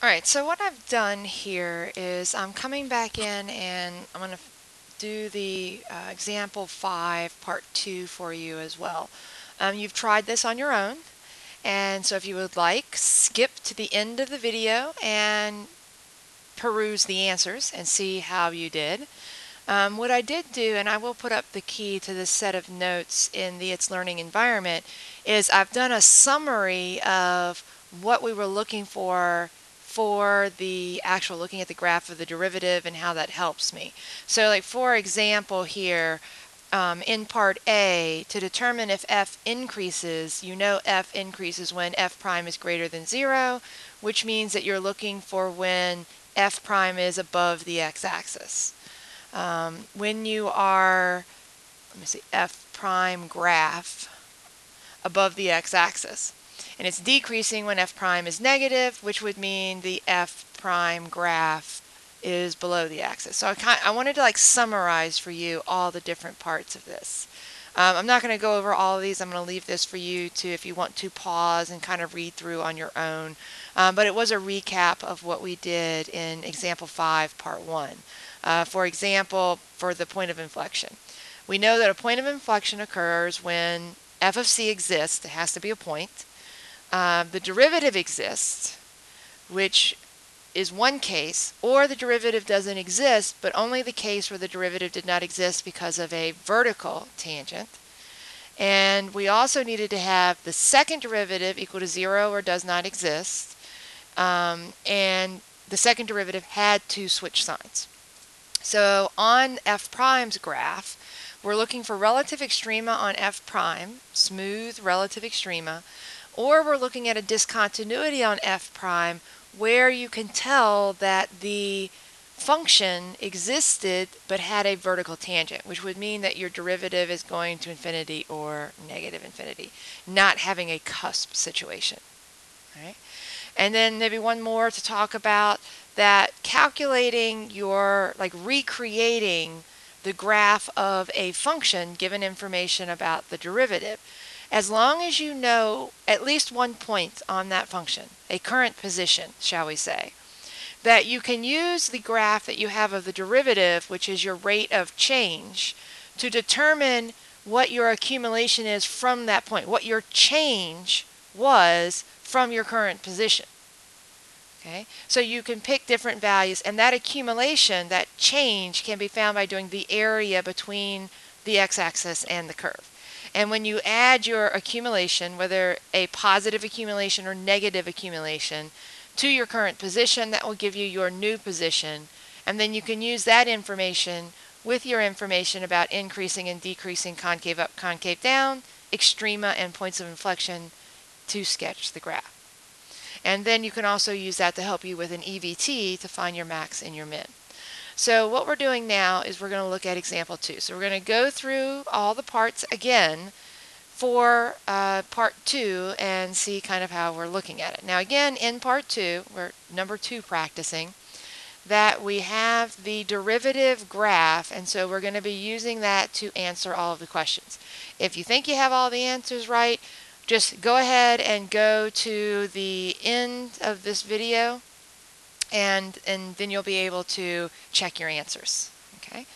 Alright, so what I've done here is I'm coming back in and I'm going to do the example 5 part 2 for you as well. You've tried this on your own, and so if you would like, skip to the end of the video and peruse the answers and see how you did. What I did do, and I will put up the key to this set of notes in the It's Learning environment, is I've done a summary of what we were looking for the actual looking at the graph of the derivative and how that helps me. So like for example here, in part A, to determine if f increases, you know f increases when f prime is greater than 0, which means that you're looking for when f prime is above the x-axis. When you are, let me see, f prime graph above the x-axis. And it's decreasing when f prime is negative, which would mean the f prime graph is below the axis. So I wanted to summarize for you all the different parts of this. I'm not going to go over all of these. I'm going to leave this for you to, if you want to, pause and kind of read through on your own. But it was a recap of what we did in example 5, part 1. For example, for the point of inflection. We know that a point of inflection occurs when f of c exists. It has to be a point. The derivative exists, which is one case, or the derivative doesn't exist, but only the case where the derivative did not exist because of a vertical tangent. And we also needed to have the second derivative equal to 0 or does not exist, and the second derivative had to switch signs. So on f prime's graph, we're looking for relative extrema on f prime, smooth relative extrema, or we're looking at a discontinuity on f prime where you can tell that the function existed but had a vertical tangent, which would mean that your derivative is going to infinity or negative infinity, not having a cusp situation. Right? And then maybe one more to talk about, that calculating your, recreating the graph of a function given information about the derivative. As long as you know at least one point on that function, a current position, shall we say, that you can use the graph that you have of the derivative, which is your rate of change, to determine what your accumulation is from that point, what your change was from your current position. Okay, so you can pick different values, and that accumulation, that change, can be found by doing the area between the x-axis and the curve. And when you add your accumulation, whether a positive accumulation or negative accumulation, to your current position, that will give you your new position. And then you can use that information with your information about increasing and decreasing concave up, concave down, extrema, and points of inflection to sketch the graph. And then you can also use that to help you with an EVT to find your max and your min. So what we're doing now is we're going to look at example 2. So we're going to go through all the parts again for part 2 and see kind of how we're looking at it. Now again, in part 2, we're number 2 practicing, that we have the derivative graph, and so we're going to be using that to answer all of the questions. If you think you have all the answers right, just go ahead and go to the end of this video, and then you'll be able to check your answers. Okay.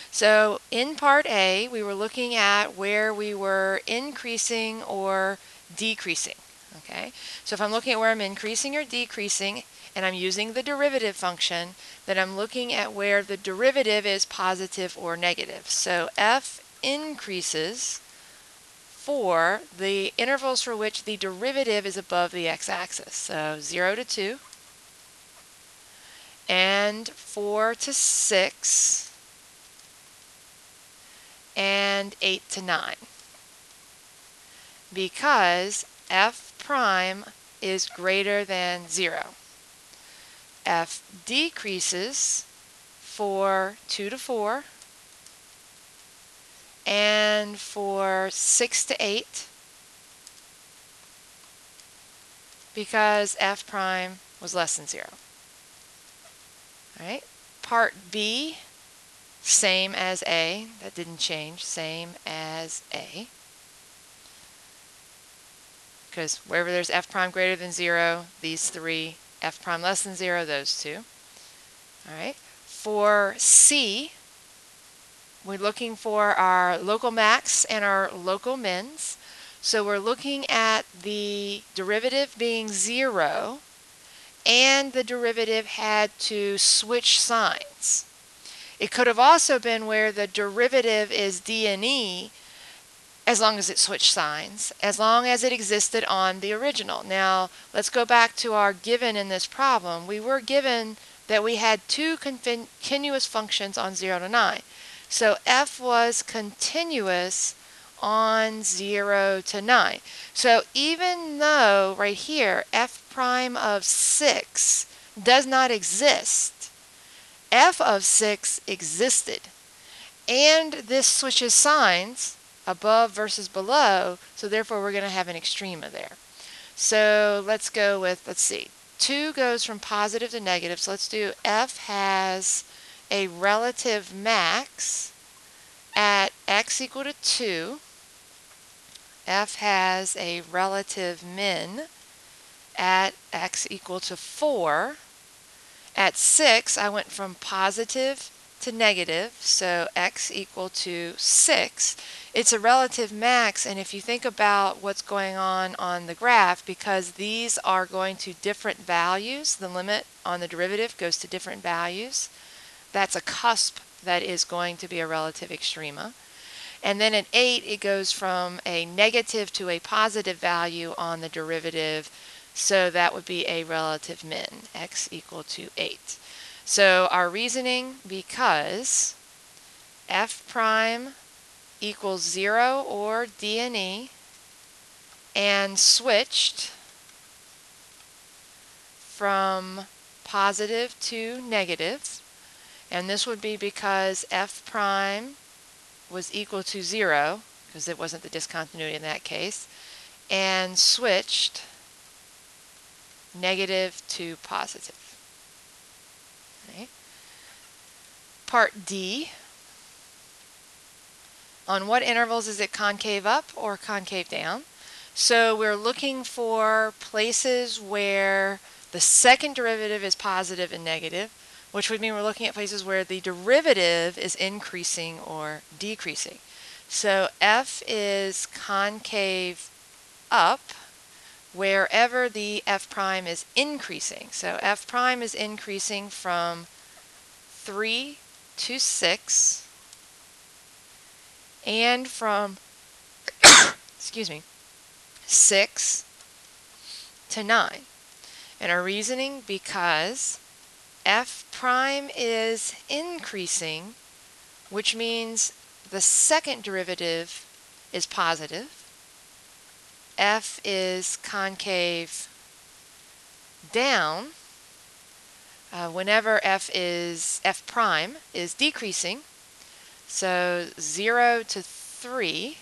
So in part A, we were looking at where we were increasing or decreasing. Okay. So if I'm looking at where I'm increasing or decreasing, and I'm using the derivative function, then I'm looking at where the derivative is positive or negative. So f increases for the intervals for which the derivative is above the x-axis. So 0 to 2, and 4 to 6, and 8 to 9. Because f prime is greater than 0. F decreases for 2 to 4, and for 6 to 8, because f prime was less than 0. All right. Part B, same as A. That didn't change. Same as A. Because wherever there's f prime greater than 0, these three f prime less than 0, those two. All right. For C, we're looking for our local max and our local mins. So we're looking at the derivative being 0, and the derivative had to switch signs. It could have also been where the derivative is d and e, as long as it switched signs, as long as it existed on the original. Now, let's go back to our given in this problem. We were given that we had two continuous functions on 0 to 9. So f was continuous on 0 to 9. So even though right here f prime of 6 does not exist, f of 6 existed. And this switches signs, above versus below, so therefore we're going to have an extrema there. So let's go with, let's see, 2 goes from positive to negative, so let's do f has a relative max at x equal to 2. F has a relative min at x equal to 4. At 6, I went from positive to negative, so x equal to 6. It's a relative max, and if you think about what's going on the graph, because these are going to different values, the limit on the derivative goes to different values, that's a cusp that is going to be a relative extrema. And then at 8, it goes from a negative to a positive value on the derivative, so that would be a relative min, x equal to 8. So our reasoning, because f prime equals 0 or d and e, and switched from positive to negative, and this would be because f prime was equal to 0, because it wasn't the discontinuity in that case, and switched negative to positive. Okay. Part D. On what intervals is it concave up or concave down? So we're looking for places where the second derivative is positive and negative, which would mean we're looking at places where the derivative is increasing or decreasing. So f is concave up wherever the f prime is increasing. So f prime is increasing from 3 to 6 and from excuse me, 6 to 9. And our reasoning, because f prime is increasing, which means the second derivative is positive. F is concave down whenever f prime is decreasing. So 0 to 3,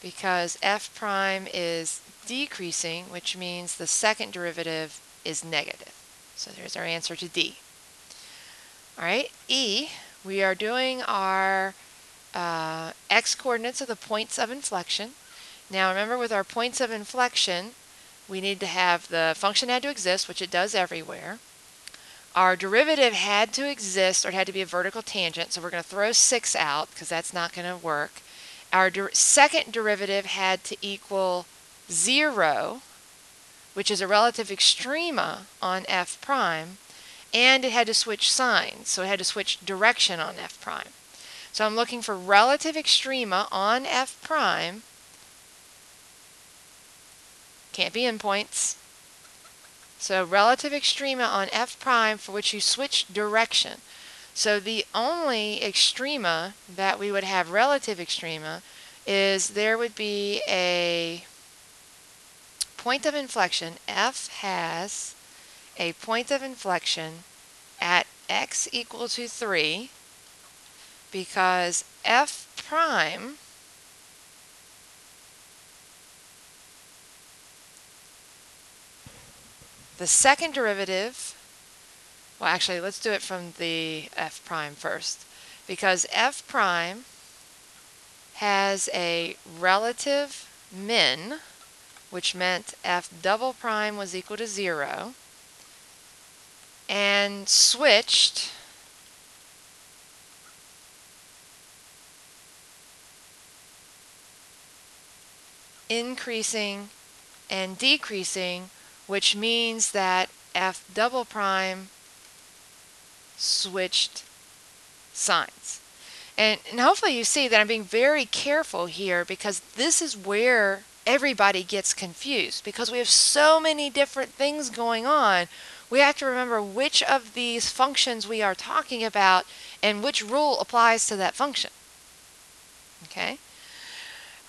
because f prime is decreasing, which means the second derivative is negative. So there's our answer to D. All right, E, we are doing our x coordinates of the points of inflection. Now remember, with our points of inflection, we need to have the function had to exist, which it does everywhere. Our derivative had to exist, or it had to be a vertical tangent, so we're going to throw 6 out because that's not going to work. Our second derivative had to equal 0, which is a relative extrema on f prime, and it had to switch signs, so it had to switch direction on f prime. So I'm looking for relative extrema on f prime. Can't be endpoints. So relative extrema on f prime for which you switch direction. So the only extrema that we would have relative extrema is there would be a point of inflection. F has a point of inflection at x equal to 3, because f prime the second derivative, well actually let's do it from the f prime first, because f prime has a relative min, which meant f double prime was equal to 0, and switched increasing and decreasing, which means that f double prime switched signs. And hopefully you see that I'm being very careful here, because this is where everybody gets confused, because we have so many different things going on. We have to remember which of these functions we are talking about and which rule applies to that function. Okay?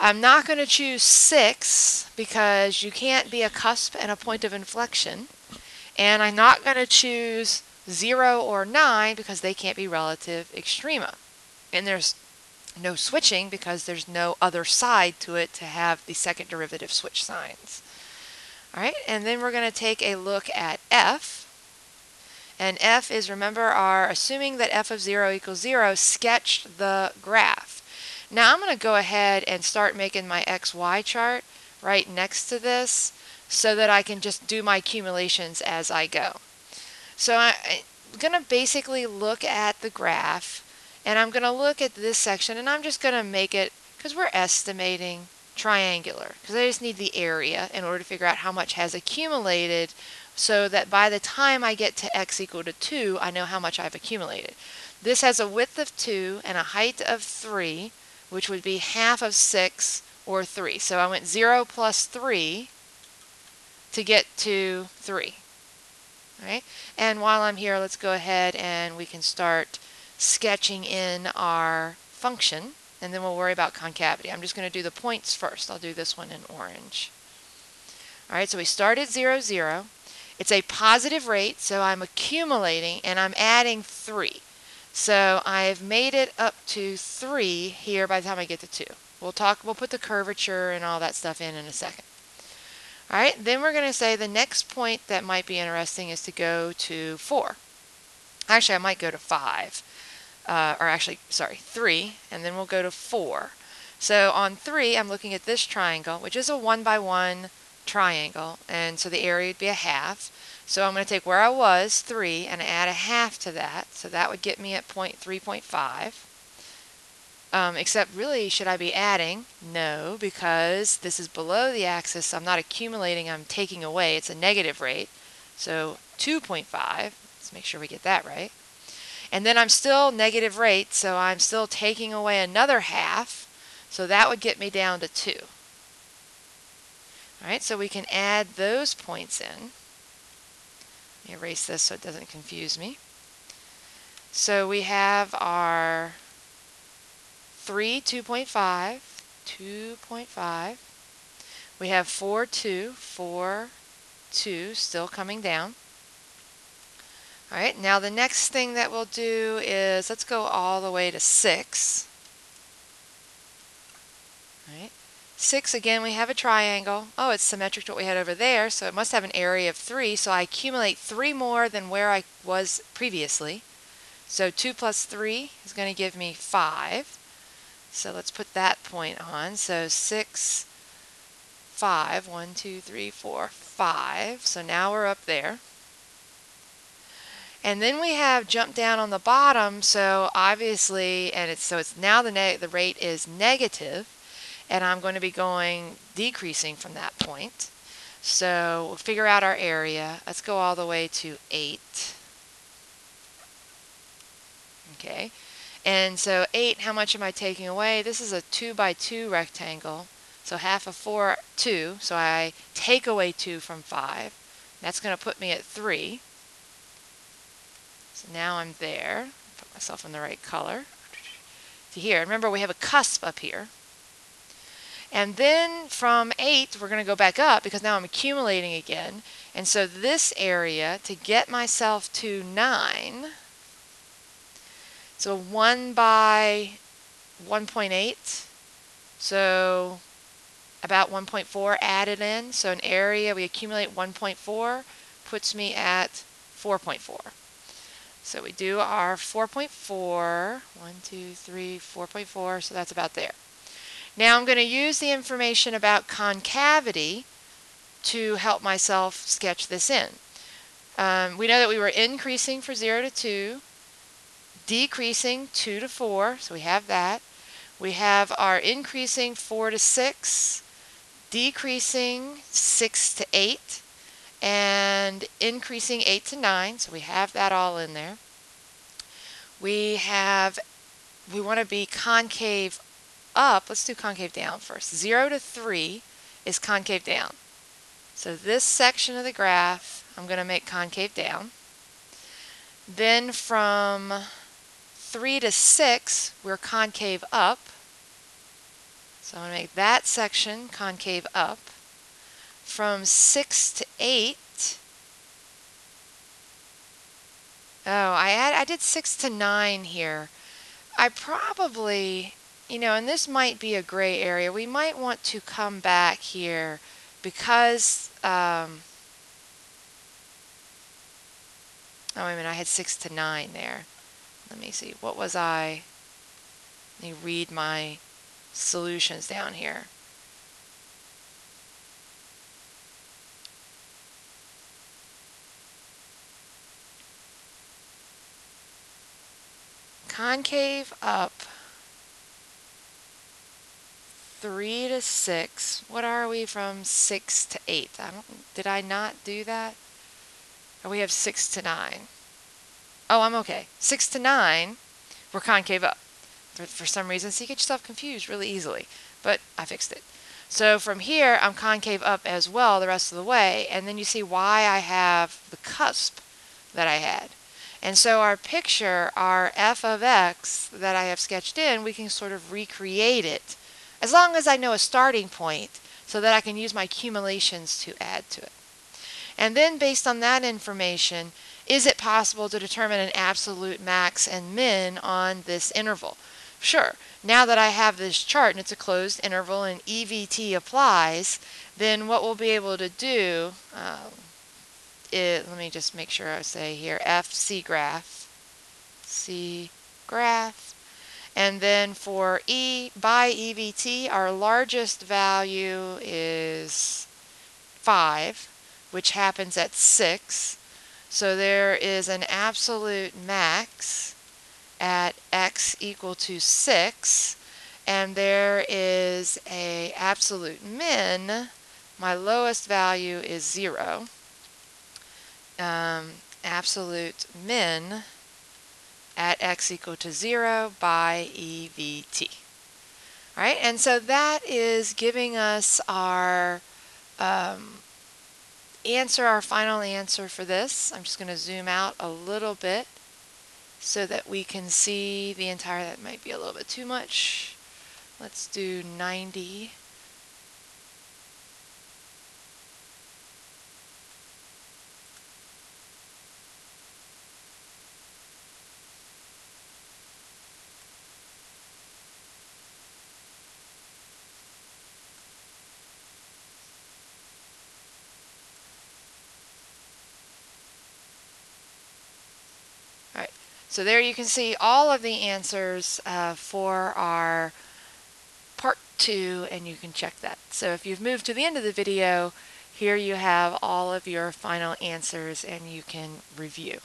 I'm not going to choose 6 because you can't be a cusp and a point of inflection. And I'm not going to choose 0 or 9 because they can't be relative extrema. And there's no switching because there's no other side to it to have the second derivative switch signs. All right, and then we're going to take a look at f. And f is, remember, our assuming that f of 0 equals 0, sketched the graph. Now I'm going to go ahead and start making my xy chart right next to this so that I can just do my accumulations as I go. So I'm going to basically look at the graph, and I'm going to look at this section, and I'm just going to make it, because we're estimating, triangular, because I just need the area in order to figure out how much has accumulated, so that by the time I get to x equal to 2, I know how much I've accumulated. This has a width of 2 and a height of 3, which would be half of 6 or 3. So I went 0 plus 3 to get to 3. All right? And while I'm here, let's go ahead and we can start sketching in our function, and then we'll worry about concavity. I'm just going to do the points first. I'll do this one in orange. All right, so we start at 0, 0. It's a positive rate, so I'm accumulating, and I'm adding 3. So I've made it up to 3 here by the time I get to 2. We'll put the curvature and all that stuff in a second. All right, then we're going to say the next point that might be interesting is to go to 4. Actually, I might go to 5. Or actually, sorry, 3, and then we'll go to 4. So on 3, I'm looking at this triangle, which is a 1 by 1 triangle, and so the area would be a half. So I'm going to take where I was, 3, and add a half to that. So that would get me at 3.5. Except really, should I be adding? No, because this is below the axis. I'm not accumulating, I'm taking away. It's a negative rate. So 2.5. Let's make sure we get that right. And then I'm still negative rate, so I'm still taking away another half. So that would get me down to 2. All right, so we can add those points in. Let me erase this so it doesn't confuse me. So we have our 3, 2.5, 2.5. We have 4, 2, 4, 2, still coming down. All right, now the next thing that we'll do is, let's go all the way to 6. All right. 6, again, we have a triangle. Oh, it's symmetric to what we had over there, so it must have an area of 3. So I accumulate 3 more than where I was previously. So 2 plus 3 is going to give me 5. So let's put that point on. So 6, 5, 1, 2, 3, 4, 5. So now we're up there. And then we have jump down on the bottom. So obviously, and it's now the rate is negative. And I'm going to be decreasing from that point. So we'll figure out our area. Let's go all the way to 8. Okay. And so 8, how much am I taking away? This is a 2 by 2 rectangle. So half of 4, 2. So I take away 2 from 5. That's going to put me at 3. So now I'm there. Put myself in the right color. To here. Remember, we have a cusp up here. And then from 8, we're going to go back up because now I'm accumulating again. And so this area, to get myself to 9, so 1 by 1.8, so about 1.4 added in. So an area, we accumulate 1.4, puts me at 4.4. So we do our 4.4, 1, 2, 3, 4.4, so that's about there. Now I'm going to use the information about concavity to help myself sketch this in. We know that we were increasing for 0 to 2, decreasing 2 to 4, so we have that. We have our increasing 4 to 6, decreasing 6 to 8, and increasing 8 to 9, so we have that all in there. We want to be concave up. Let's do concave down first. 0 to 3 is concave down. So this section of the graph, I'm going to make concave down. Then from 3 to 6, we're concave up. So I'm going to make that section concave up. From 6 to 8, I did 6 to 9 here. I probably, and this might be a gray area, we might want to come back here because, oh wait a minute, I had 6 to 9 there. Let me see, what was I? Let me read my solutions down here. Concave up 3 to 6. What are we from 6 to 8? Did I not do that? Or we have 6 to 9. Oh, I'm okay. 6 to 9, we're concave up. For some reason, so you get yourself confused really easily. But I fixed it. So from here, I'm concave up as well the rest of the way. And then you see why I have the cusp that I had. And so our picture, our f of x that I have sketched in, we can sort of recreate it as long as I know a starting point so that I can use my accumulations to add to it. And then based on that information, is it possible to determine an absolute max and min on this interval? Sure. Now that I have this chart and it's a closed interval and EVT applies, then what we'll be able to do, let me just make sure I say here, C graph, and then for E by EVT, our largest value is 5, which happens at 6. So there is an absolute max at x equal to 6, and there is a absolute min. My lowest value is 0. Absolute min at x equal to 0 by EVT. All right, and so that is giving us our answer, our final answer for this. I'm just going to zoom out a little bit so that we can see the entire, that might be a little bit too much. Let's do 90. All right, so there you can see all of the answers for our part 2, and you can check that. So if you've moved to the end of the video, here you have all of your final answers and you can review.